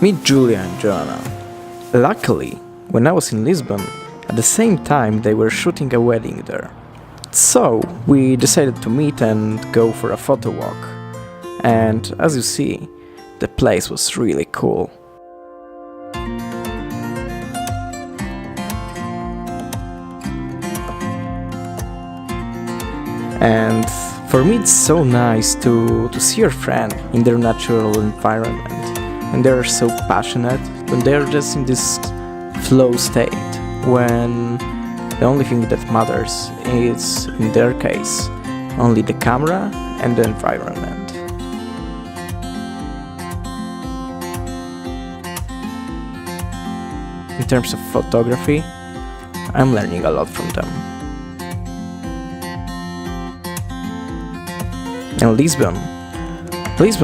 Meet Julia and Joanna. Luckily, when I was in Lisbon, at the same time they were shooting a wedding there. So we decided to meet and go for a photo walk. And as you see, the place was really cool. And for me it's so nice to see your friend in their natural environment. And they're so passionate when they're just in this flow state, when the only thing that matters is, in their case, only the camera and the environment. In terms of photography, I'm learning a lot from them. And Lisbon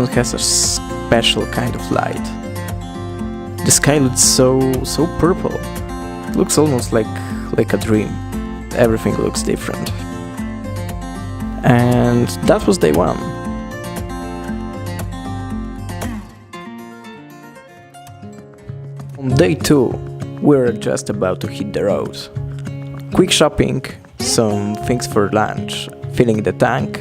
has a special kind of light. The sky looks so purple. It looks almost like a dream. Everything looks different. And that was day one. On day two, we're just about to hit the road. Quick shopping, some things for lunch, filling the tank,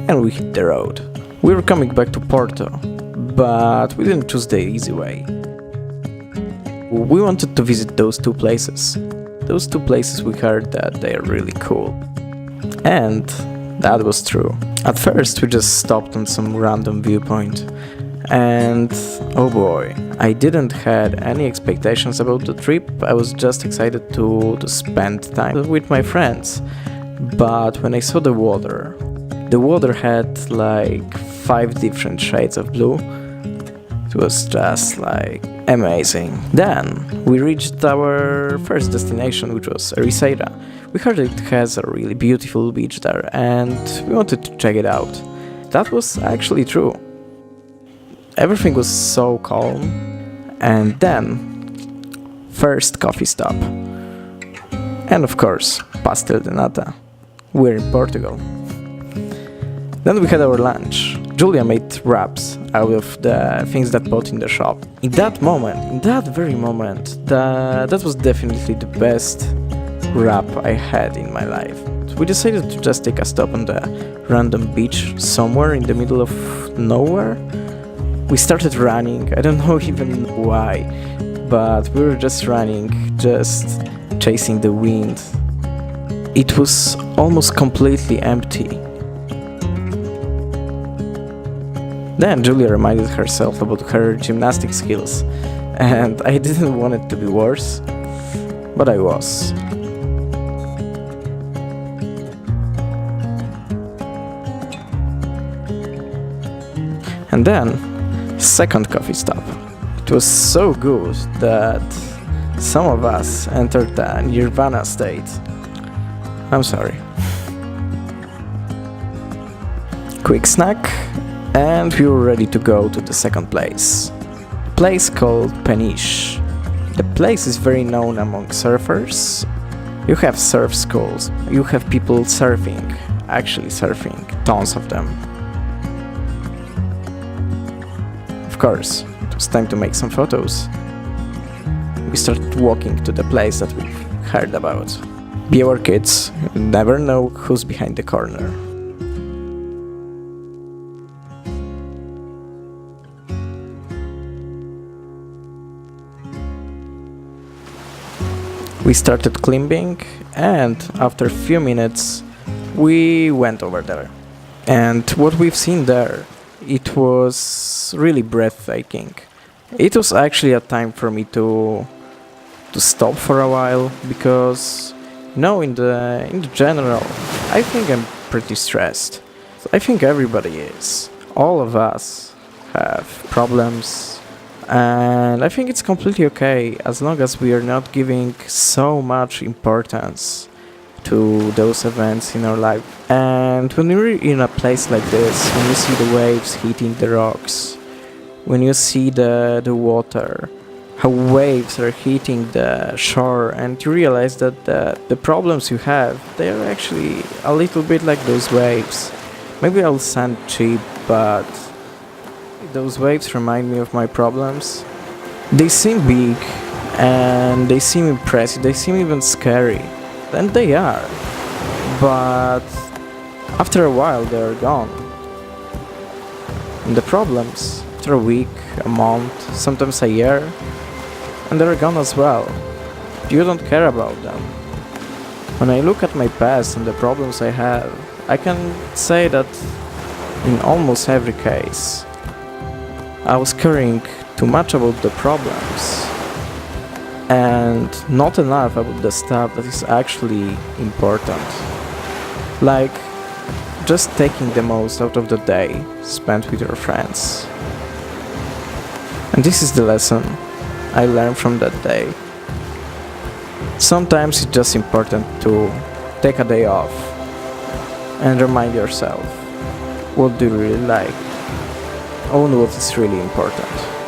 and we hit the road. We were coming back to Porto, but we didn't choose the easy way. We wanted to visit those two places. Those two places we heard that they are really cool. And that was true. At first we just stopped on some random viewpoint. And oh boy, I didn't had any expectations about the trip. I was just excited to spend time with my friends. But when I saw the water had like 5 different shades of blue. It was just like amazing. Then we reached our first destination, which was Ericeira. We heard it has a really beautiful beach there and we wanted to check it out. That was actually true. Everything was so calm. And then, first coffee stop. And of course, pastel de nata. We're in Portugal. Then we had our lunch. Julia made wraps out of the things that bought in the shop. In that very moment, that was definitely the best wrap I had in my life. We decided to just take a stop on the random beach somewhere in the middle of nowhere. We started running, I don't know even why, but we were just running, just chasing the wind. It was almost completely empty. Then Julia reminded herself about her gymnastic skills, and I didn't want it to be worse, but I was. And then, second coffee stop. It was so good that some of us entered the nirvana state. I'm sorry. Quick snack, and we were ready to go to the second place. A place called Peniche. The place is very known among surfers. You have surf schools, you have people surfing, tons of them. Of course, it was time to make some photos. We started walking to the place that we've heard about. Be our kids, you never know who's behind the corner. We started climbing, and after a few minutes we went over there. And what we've seen there, it was really breathtaking. It was actually a time for me to stop for a while, because in the general, I think I'm pretty stressed. I think everybody is. All of us have problems. And I think it's completely okay as long as we are not giving so much importance to those events in our life. And when you're in a place like this, when you see the waves hitting the rocks, when you see the water, how waves are hitting the shore, and you realize that the problems you have, they are actually a little bit like those waves. Maybe I'll sound cheap, but those waves remind me of my problems, They seem big and they seem impressive, they seem even scary. And they are. But after a while they're gone. And the problems, after a week, a month, sometimes a year, and they're gone as well. You don't care about them. When I look at my past and the problems I have, I can say that in almost every case, I was caring too much about the problems and not enough about the stuff that is actually important. Like just taking the most out of the day spent with your friends. And this is the lesson I learned from that day. Sometimes it's just important to take a day off and remind yourself what do you really like and what is really important.